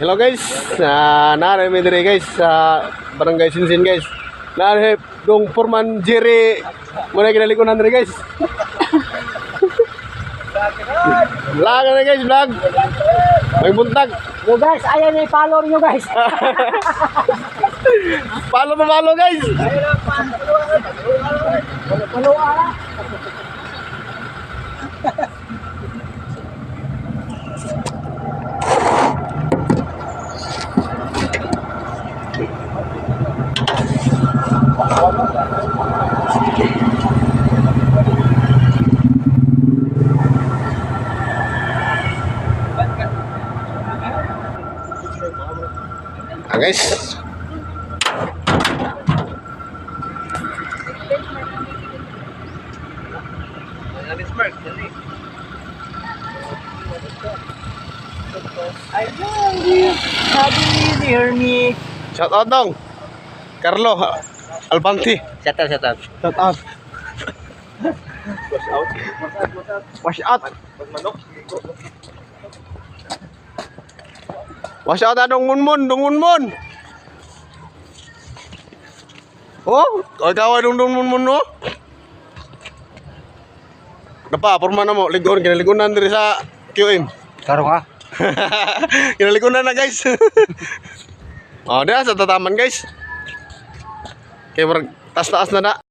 Hello guys, nare mi dire guys sa Barangay Sinsin guys. Nare dong Purman Jerry muna kinalikunan dire guys. Vlog na guys, vlog. May buntag. Yo guys, ayan yung follow nyo guys. Follow guys. Follow ala. Guys. Sabi ni Hermie. Shout out dong. Carlo Albanti. Shut up. Shout out. Wash out. Wash out adong munmun. Oh, ikaw ay dong munmun no. Napa, porma na mo, kinaligunan diri sa QM. Karo ka? Kinaligunan na guys. Oh, dia sa tataman guys. Kaya taas na na.